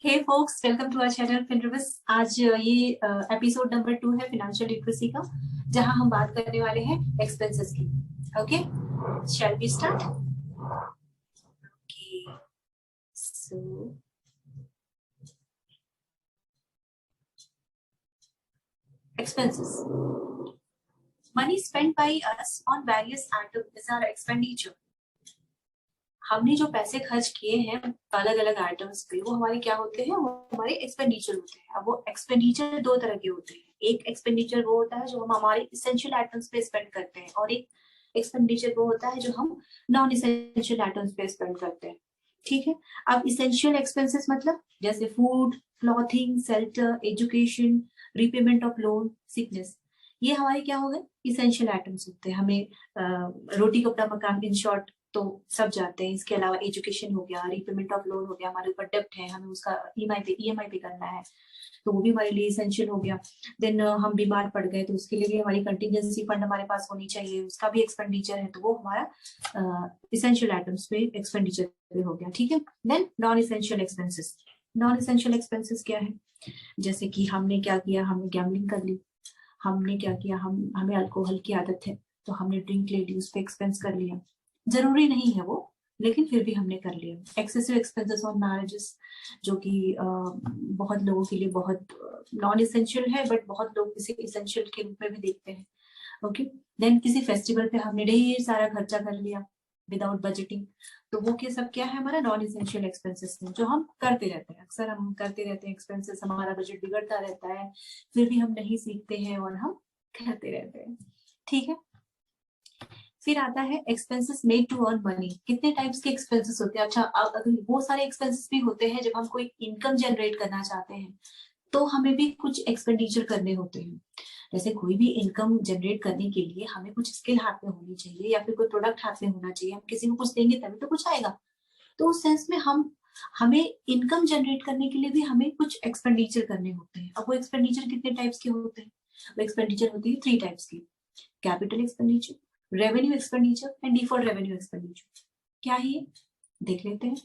Hey folks, welcome to our channel फिनरिविस। आज ये एपिसोड नंबर 2 है फिनेंशियल लिटरेसी का, जहां हम बात करने वाले हैं एक्सपेंसेस की। Okay, shall we start? Okay, so expenses, money spent by us on various items is our expenditure. हमने जो पैसे खर्च किए हैं अलग अलग आइटम्स पे, वो हमारे क्या होते हैं? वो हमारे एक्सपेंडिचर होते हैं। अब वो एक्सपेंडिचर दो तरह के होते हैं। एक एक्सपेंडिचर वो होता है जो हम हमारे इसेंशियल आइटम्स पे स्पेंड करते हैं, और एक एक्सपेंडिचर वो होता है जो हम नॉन इसेंशियल आइटम्स पे स्पेंड करते हैं। ठीक है। अब इसेंशियल एक्सपेंसेस मतलब जैसे food, clothing, shelter, education, repayment of loan, sickness, ये हमारे क्या हो गए? इसेंशियल आइटम्स होते हैं। हमें रोटी कपड़ा मकान, इन शॉर्ट तो सब जाते हैं। इसके अलावा एजुकेशन हो गया, रीपेमेंट ऑफ लोन हो गया, हमारे ऊपर डेप्ट है, हमें उसका ईएमआई पे करना है, तो वो भी हमारे लिए इसेंशियल हो गया। देन हम बीमार पड़ गए तो उसके लिए भी हमारी कंटिजेंसी फंड हमारे पास होनी चाहिए, उसका भी एक्सपेंडिचर है, तो वो हमारा इसेंशियल आइटम्स पे एक्सपेंडिचर पे हो गया। ठीक है। Then non essential expenses. Non essential expenses क्या है? जैसे कि हमने क्या किया, हमने गैम्बलिंग कर ली, हमने क्या किया, हमें अल्कोहल की आदत है तो हमने ड्रिंक ले ली, उस पर एक्सपेंस कर लिया। जरूरी नहीं है वो, लेकिन फिर भी हमने कर लिया। एक्सेसिव एक्सपेंसेस ऑन मैरिजेस, जो कि बहुत लोगों के लिए बहुत नॉन इसेंशियल है, बट बहुत लोग इसे इसेंशियल के रूप में भी देखते हैं। ओके। देन किसी फेस्टिवल पे हमने ढेर सारा खर्चा कर लिया विदाउट बजटिंग, तो वो क्या सब क्या है? हमारा नॉन इसेंशियल एक्सपेंसेस है, जो हम करते रहते हैं। अक्सर हम करते रहते हैं एक्सपेंसेस, हमारा बजट बिगड़ता रहता है, फिर भी हम नहीं सीखते हैं और हम करते रहते हैं। ठीक है। फिर आता है expenses made to earn money. कितने टाइप्स के एक्सपेंसेस होते हैं? अच्छा, अगर वो सारे एक्सपेंसेस भी होते हैं जब हम कोई इनकम जनरेट करना चाहते हैं, तो हमें भी कुछ एक्सपेंडिचर करने होते हैं। जैसे कोई भी इनकम जनरेट करने के लिए हमें कुछ स्किल हाथ में होनी चाहिए, या फिर कोई प्रोडक्ट हाथ में होना चाहिए। हम किसी को कुछ देंगे तभी तो कुछ आएगा। तो उस सेंस में हमें इनकम जनरेट करने के लिए भी हमें कुछ एक्सपेंडिचर करने होते हैं। अब वो एक्सपेंडिचर कितने टाइप्स के होते हैं? वो एक्सपेंडिचर होती है 3 टाइप्स की: capital expenditure, revenue expenditure and deferred revenue expenditure. क्या है ये? देख लेते हैं।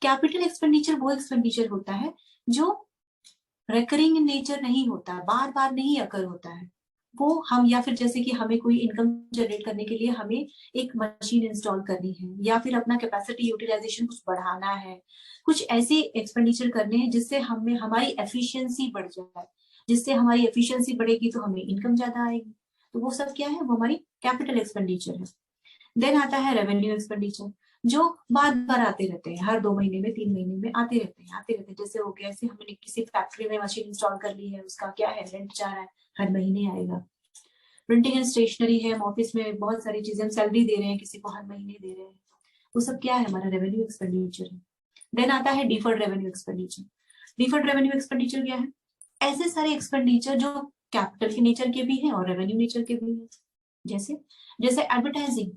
कैपिटल एक्सपेंडिचर वो एक्सपेंडिचर होता है जो रेकरिंग इन नेचर नहीं होता है, बार बार नहीं अकर होता है। वो हम, या फिर जैसे कि हमें कोई इनकम जनरेट करने के लिए हमें एक मशीन इंस्टॉल करनी है, या फिर अपना कैपेसिटी यूटिलाइजेशन कुछ बढ़ाना है, कुछ ऐसे एक्सपेंडिचर करने हैं जिससे हमें हमारी एफिशिएंसी बढ़ जाए। जिससे हमारी एफिशिएंसी बढ़ेगी तो हमें इनकम ज्यादा आएगी। तो वो सब क्या है? वो हमारी कैपिटल एक्सपेंडिचर है। देन आता है रेवेन्यू एक्सपेंडिचर, जो बार बार आते रहते हैं, हर 2 महीने में 3 महीने में आते रहते हैं, आते रहते हैं। जैसे हो गया, ऐसे हमने किसी फैक्ट्री में मशीन इंस्टॉल कर ली है, उसका क्या है? रेंट जा रहा है, हर महीने आएगा। प्रिंटिंग एंड स्टेशनरी है, हम ऑफिस में बहुत सारी चीजें, हम सैलरी दे रहे हैं किसी को, हर महीने दे रहे हैं, वो सब क्या है? हमारा रेवेन्यू एक्सपेंडिचर है। देन आता है deferred revenue expenditure. Deferred revenue expenditure क्या है? ऐसे सारे एक्सपेंडिचर जो कैपिटल के नेचर के भी हैं और रेवेन्यू नेचर के भी हैं। जैसे जैसे एडवर्टाइजिंग,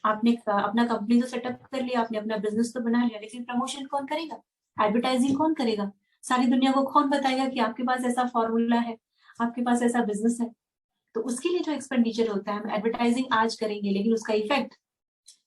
आपने अपना कंपनी तो सेटअप कर लिया, आपने अपना बिजनेस तो बना लिया, लेकिन प्रमोशन कौन करेगा? एडवर्टाइजिंग कौन करेगा? सारी दुनिया को कौन बताएगा कि आपके पास ऐसा फॉर्मूला है, आपके पास ऐसा बिजनेस है? तो उसके लिए जो एक्सपेंडिचर होता है, हम एडवर्टाइजिंग आज करेंगे, लेकिन उसका इफेक्ट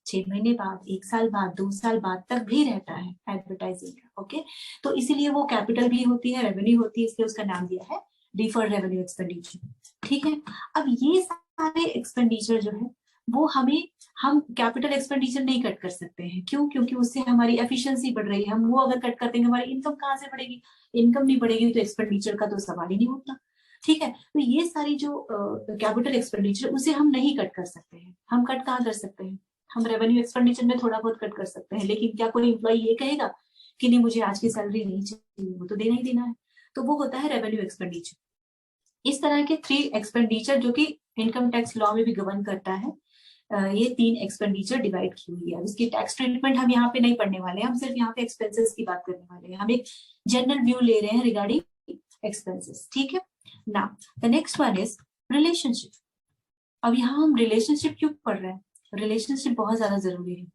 6 महीने बाद, 1 साल बाद, 2 साल बाद तक भी रहता है एडवर्टाइजिंग का। ओके, तो इसीलिए वो कैपिटल भी होती है, रेवेन्यू होती है, इसलिए उसका नाम दिया है डिफर्ड रेवेन्यू एक्सपेंडिचर। ठीक है। अब ये सारे एक्सपेंडिचर जो है वो हम कैपिटल एक्सपेंडिचर नहीं कट कर सकते हैं। क्यों? क्योंकि उससे हमारी एफिशिएंसी बढ़ रही है। हम वो अगर कट कर देंगे, हमारी इनकम कहाँ से बढ़ेगी? इनकम नहीं बढ़ेगी तो एक्सपेंडिचर का तो सवाल ही नहीं होता। ठीक है। तो ये सारी जो कैपिटल एक्सपेंडिचर, उसे हम नहीं कट कर सकते हैं। हम कट कहाँ कर सकते हैं? हम रेवेन्यू एक्सपेंडिचर में थोड़ा बहुत कट कर सकते हैं, लेकिन क्या कोई एम्प्लॉय ये कहेगा कि नहीं, मुझे आज की सैलरी नहीं चाहिए? वो तो देना ही देना है। तो वो होता है रेवेन्यू एक्सपेंडिचर। इस तरह के 3 एक्सपेंडिचर जो कि इनकम टैक्स लॉ में भी गवर्न करता है, ये 3 एक्सपेंडिचर डिवाइड की हुई है। इसकी टैक्स ट्रीटमेंट हम यहाँ पे नहीं पढ़ने वाले हैं, हम सिर्फ यहाँ पे एक्सपेंसेस की बात करने वाले हैं। हम एक जनरल व्यू ले रहे हैं रिगार्डिंग एक्सपेंसेस। ठीक है ना। The next one is relationship. अब यहाँ हम रिलेशनशिप क्यों पढ़ रहे हैं? रिलेशनशिप बहुत ज्यादा जरूरी है।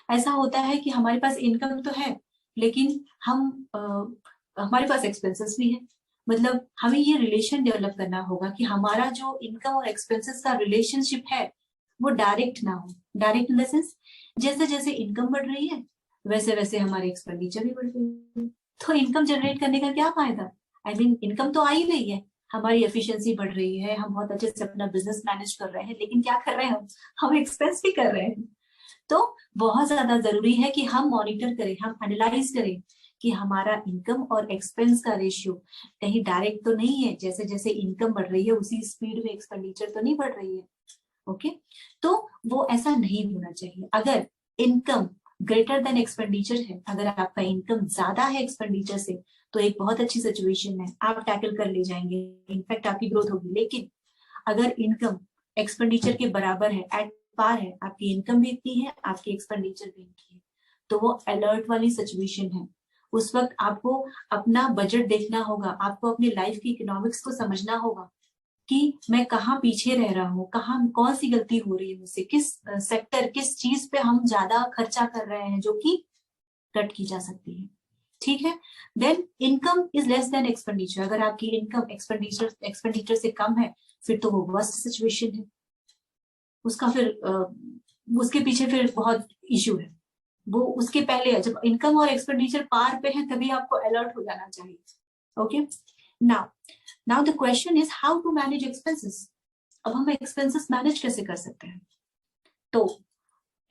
ऐसा होता है कि हमारे पास इनकम तो है, लेकिन हमारे पास एक्सपेंसेस भी है। मतलब हमें ये रिलेशन डेवलप करना होगा कि हमारा जो इनकम और एक्सपेंसेस का रिलेशनशिप है वो डायरेक्ट ना हो। डायरेक्ट इन द सेंस, जैसे जैसे इनकम बढ़ रही है वैसे वैसे हमारे एक्सपेंडिचर भी बढ़ रही है। तो इनकम जनरेट करने का क्या फायदा? आई मीन इनकम तो आ ही रही है, हमारी एफिशिएंसी बढ़ रही है, हम बहुत अच्छे से अपना बिजनेस मैनेज कर रहे हैं, लेकिन क्या कर रहे हैं हम एक्सपेंस भी कर रहे हैं। तो बहुत ज्यादा जरूरी है कि हम मॉनिटर करें, हम एनालाइज करें कि हमारा इनकम और एक्सपेंस का रेशियो कहीं डायरेक्ट तो नहीं है, जैसे जैसे इनकम बढ़ रही है उसी स्पीड में एक्सपेंडिचर तो नहीं बढ़ रही है। ओके, तो वो ऐसा नहीं होना चाहिए। अगर इनकम ग्रेटर देन एक्सपेंडिचर है, अगर आपका इनकम ज्यादा है एक्सपेंडिचर से, तो एक बहुत अच्छी सिचुएशन है, आप टैकल कर ले जाएंगे, इनफैक्ट आपकी ग्रोथ होगी। लेकिन अगर इनकम एक्सपेंडिचर के बराबर है, एट पार है, आपकी इनकम भी इतनी है, आपकी एक्सपेंडिचर भी इतनी है, तो वो अलर्ट वाली सिचुएशन है। उस वक्त आपको अपना बजट देखना होगा, आपको अपनी लाइफ की इकोनॉमिक्स को समझना होगा कि मैं कहाँ पीछे रह रहा हूँ, कहाँ कौन सी गलती हो रही है मुझसे, किस सेक्टर, किस चीज पे हम ज्यादा खर्चा कर रहे हैं जो कि कट की जा सकती है। ठीक है, then income is less than expenditure. अगर आपकी इनकम एक्सपेंडिचर से कम है, फिर तो वो वर्स्ट सिचुएशन है, उसका फिर उसके पीछे फिर बहुत इश्यू है। वो उसके पहले जब इनकम और एक्सपेंडिचर पार पे है तभी आपको अलर्ट हो जाना चाहिए। Okay, now the question is how to manage expenses. अब हम एक्सपेंसेस मैनेज कैसे कर सकते हैं? तो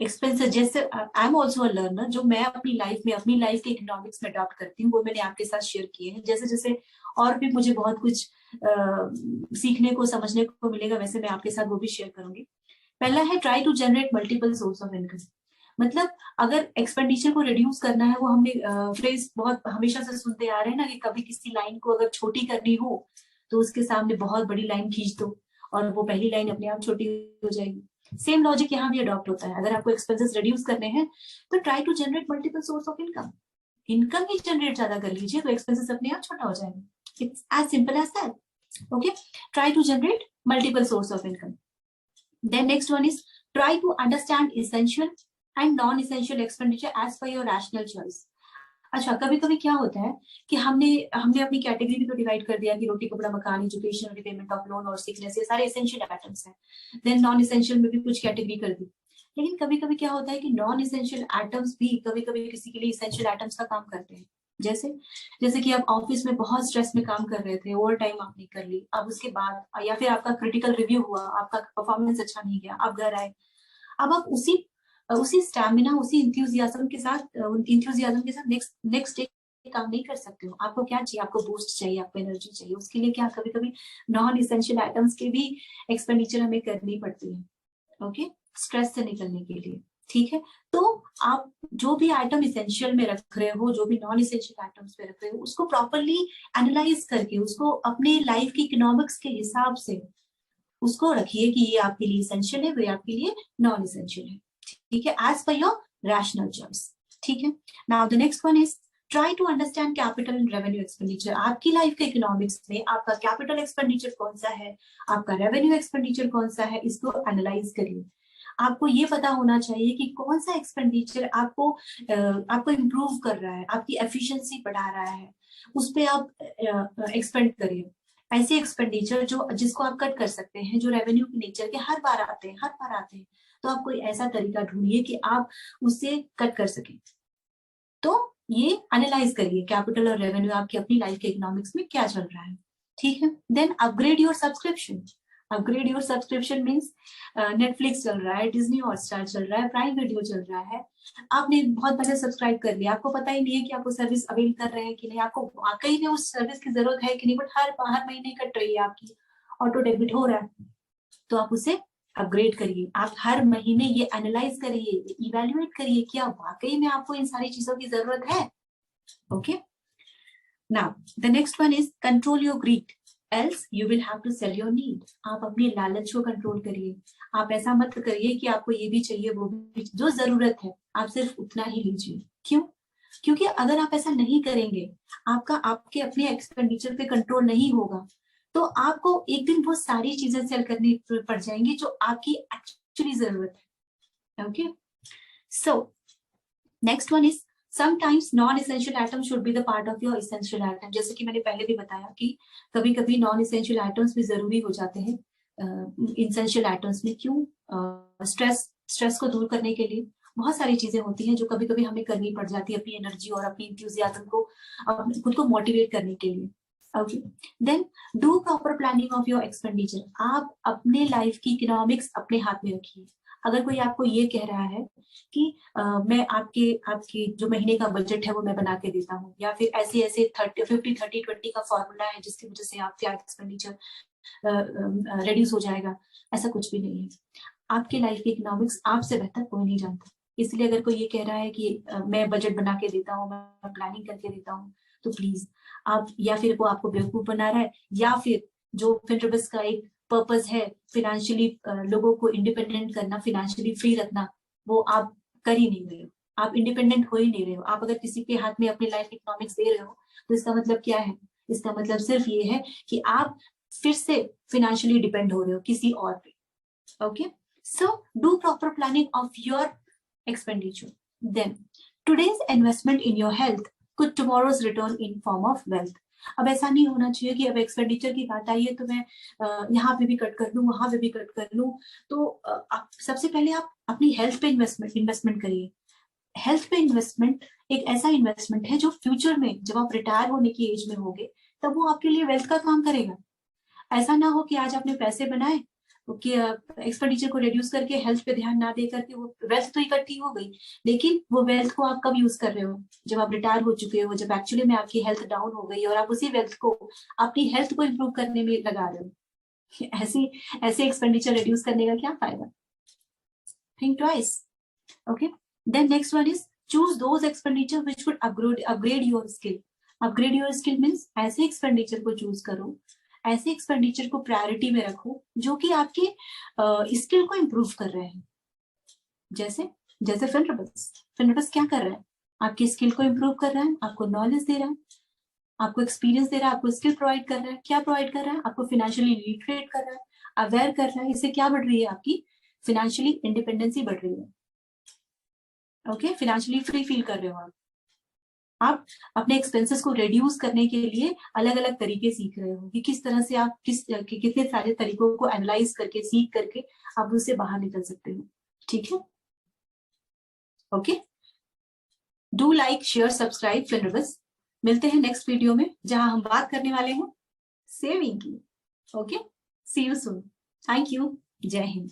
एक्सपेंसेस, जैसे I am also a learner, जो मैं अपनी लाइफ के इकोनॉमिक्स में अडॉप्ट करती हूँ वो मैंने आपके साथ शेयर किए हैं। जैसे जैसे और भी मुझे बहुत कुछ सीखने को समझने को मिलेगा, वैसे मैं आपके साथ वो भी शेयर करूंगी। पहला है try to generate multiple source of income. मतलब अगर एक्सपेंडिचर को रिड्यूस करना है, वो हमने फ्रेज बहुत हमेशा से सुनते आ रहे हैं ना कि कभी किसी लाइन को अगर छोटी करनी हो तो उसके सामने बहुत बड़ी लाइन खींच दो और वो पहली लाइन अपने आप छोटी हो जाएगी। सेम लॉजिक यहाँ भी अडॉप्ट होता है। अगर आपको एक्सपेंसेस रिड्यूस करने हैं तो try to generate multiple source of income. Income ही जनरेट ज्यादा कर लीजिए तो एक्सपेंसेस अपने आप छोटा हो जाएगा। It's as simple as that. Okay, try to generate multiple source of income. Then next one is try to understand essential and non-essential expenditure as per your rational choice. अच्छा, कभी कभी क्या होता है कि हमने हमने अपनी कैटेगरी भी तो डिवाइड कर दिया कि रोटी कपड़ा मकान, एजुकेशन, रिपेमेंट ऑफ लोन और सिकनेस, ये सारे एसेंशियल आइटम्स हैं। देन नॉन एसेंशियल में भी कुछ कैटेगरी कर दी। लेकिन कभी कभी क्या होता है कि नॉन एसेंशियल आइटम्स भी कभी कभी किसी के लिए एसेंशियल आइटम्स का काम करते हैं। जैसे जैसे कि आप ऑफिस में बहुत स्ट्रेस में काम कर रहे थे, ओवर टाइम आपने कर ली, अब उसके बाद या फिर आपका क्रिटिकल रिव्यू हुआ, आपका परफॉर्मेंस अच्छा नहीं गया, आप घर आए, अब आप उसी उसी स्टैमिना, उसी इंथ्यूजियाज्म के साथ नेक्स्ट डे काम नहीं कर सकते हो। आपको क्या चाहिए? आपको बूस्ट चाहिए, आपको एनर्जी चाहिए। उसके लिए क्या कभी कभी नॉन इसेंशियल आइटम्स के भी एक्सपेंडिचर हमें करनी पड़ती है, ओके, स्ट्रेस से निकलने के लिए। ठीक है, तो आप जो भी आइटम इसेंशियल में रख रहे हो, जो भी नॉन इसेंशियल आइटम्स में रख रहे हो, उसको प्रॉपरली एनालाइज करके, उसको अपने लाइफ की इकोनॉमिक्स के हिसाब से उसको रखिए कि ये आपके लिए इसेंशियल है, वो आपके लिए नॉन इसेंशियल है। ठीक है, as per your rational choice. ठीक है, now the next one is try to understand capital and revenue expenditure. आपकी लाइफ के इकोनॉमिक्स में आपका कैपिटल एक्सपेंडिचर कौन सा है, आपका रेवेन्यू एक्सपेंडिचर कौन सा है, इसको एनालाइज करिए। आपको ये पता होना चाहिए कि कौन सा एक्सपेंडिचर आपको इम्प्रूव कर रहा है, आपकी एफिशिएंसी बढ़ा रहा है, उस पर आप एक्सपेंड करिए। ऐसे एक्सपेंडिचर जिसको आप कट कर सकते हैं, जो रेवेन्यू के नेचर के हर बार आते हैं, तो आप कोई ऐसा तरीका ढूंढिए कि आप उससे कट कर सकें। तो ये एनालाइज करिए कैपिटल और रेवेन्यू आपकी अपनी लाइफ के इकोनॉमिक्स में क्या चल रहा है। ठीक है, then upgrade your subscription. Upgrade your subscription means Netflix चल रहा है, डिज्नी हॉटस्टार चल रहा है, प्राइम वीडियो चल रहा है, आपने बहुत पहले सब्सक्राइब कर लिया, आपको पता ही नहीं है कि आपको सर्विस अवेल कर रहे हैं कि नहीं, आपको वाकई में उस सर्विस की जरूरत है कि नहीं, बट हर महीने कट रही है, आपकी ऑटो डेबिट हो रहा है, तो आप उसे अपग्रेड करिए। आप हर महीने ये एनालाइज करिए, इवेल्युएट करिए कि आप वाकई में आपको इन सारी चीजों की जरूरत है। Okay, now the next one is control your greed else you will have to sell your need. आप अपने लालच को कंट्रोल करिए। आप ऐसा मत करिए कि आपको ये भी चाहिए वो भी, जो जरूरत है आप सिर्फ उतना ही लीजिए। क्यों? क्योंकि अगर आप ऐसा नहीं करेंगे, आपके अपने एक्सपेंडिचर पे कंट्रोल नहीं होगा, तो आपको एक दिन वो सारी चीजें सेल करनी पड़ जाएंगी जो आपकी एक्चुअली जरूरत है। Okay, so next one is sometimes non essential item should be the part of your essential item. जैसे कि मैंने पहले भी बताया कि कभी कभी नॉन इसेंशियल आइटम्स भी जरूरी हो जाते हैं इसेंशियल आइटम्स में। क्यों? स्ट्रेस को दूर करने के लिए, बहुत सारी चीजें होती हैं जो कभी कभी हमें करनी पड़ जाती है अपनी एनर्जी और अपनी इंथ्यूजियाज्म को खुद को मोटिवेट करने के लिए। Okay, then do proper planning of your expenditure. आप अपने लाइफ की इकोनॉमिक्स अपने हाथ में रखिए। अगर कोई आपको ये कह रहा है कि मैं आपके जो महीने का बजट है वो मैं बना के देता हूँ, या फिर ऐसे ऐसे 30-50-30-20 का फॉर्मूला है जिसकी वजह से आपका एक्सपेंडिचर रिड्यूस हो जाएगा, ऐसा कुछ भी नहीं है। आपके लाइफ की इकोनॉमिक्स आपसे बेहतर कोई नहीं जानता। इसलिए अगर कोई ये कह रहा है कि मैं बजट बना के देता हूँ, मैं प्लानिंग करके देता हूँ, तो प्लीज आप, या फिर वो आपको बेवकूफ बना रहा है, या फिर जो फिनट्रिबस का एक पर्पस है फिनेंशियली लोगों को इंडिपेंडेंट करना, फिनेंशियली फ्री रखना, वो आप कर ही नहीं रहे हो। आप इंडिपेंडेंट हो ही नहीं रहे हो। आप अगर किसी के हाथ में अपनी लाइफ इकोनॉमिक्स दे रहे हो तो इसका मतलब क्या है? इसका मतलब सिर्फ ये है कि आप फिर से फिनेंशियली डिपेंड हो रहे हो किसी और पे। Okay, so do proper planning of your expenditure. Then today's investment in your health could tomorrow's return in form of wealth. अब ऐसा नहीं होना चाहिए कि अब एक्सपेंडिचर की बात आई है तो मैं यहाँ पे भी कट कर लूँ, वहां पे भी कट कर लूँ। तो सबसे पहले आप अपनी हेल्थ पे इन्वेस्टमेंट करिए। हेल्थ पे इन्वेस्टमेंट एक ऐसा इन्वेस्टमेंट है जो फ्यूचर में जब आप रिटायर होने की एज में होगे तब वो आपके लिए वेल्थ का काम करेगा। ऐसा ना हो कि आज आपने पैसे बनाए कि एक्सपेंडिचर को रिड्यूस करके हेल्थ पे ध्यान ना दे करके वो वेल्थ तो इकट्ठी हो गई, लेकिन वो वेल्थ को आप कब यूज कर रहे हो? जब आप रिटायर हो चुके हो, जब एक्चुअली में आपकी हेल्थ डाउन हो गई और आप उसी वेल्थ को अपनी हेल्थ को इम्प्रूव करने में लगा रहे हो। ऐसे एक्सपेंडिचर रिड्यूस करने का क्या फायदा? Think twice. Okay, then next one is choose those expenditure which would upgrade your skill. Upgrade your skill means ऐसे एक्सपेंडिचर को चूज करो, ऐसे एक्सपेंडिचर को प्रायोरिटी में रखो जो कि आपके स्किल को इम्प्रूव कर रहे हैं। जैसे जैसे फिनट्रिबस क्या कर रहा है? आपकी स्किल को इम्प्रूव कर रहा है, आपको नॉलेज दे रहा है, आपको एक्सपीरियंस दे रहा है, आपको स्किल प्रोवाइड कर रहा है। क्या प्रोवाइड कर रहा है? आपको फिनेंशियली लिटरेट कर रहा है, अवेयर कर रहा है। इससे क्या बढ़ रही है? आपकी फिनेंशियली इंडिपेंडेंसी बढ़ रही है। ओके, फिनेंशियली फ्री फील कर रहे हो आप अपने एक्सपेंसेस को रिड्यूस करने के लिए अलग अलग तरीके सीख रहे हो कि किस तरह से आप कितने सारे तरीकों को एनालाइज करके, सीख करके आप उससे बाहर निकल सकते हो। ठीक है, okay, do like, share, subscribe फिनट्रिबस। मिलते हैं नेक्स्ट वीडियो में जहां हम बात करने वाले हैं सेविंग की। Okay, see you soon. Thank you. Jai Hind.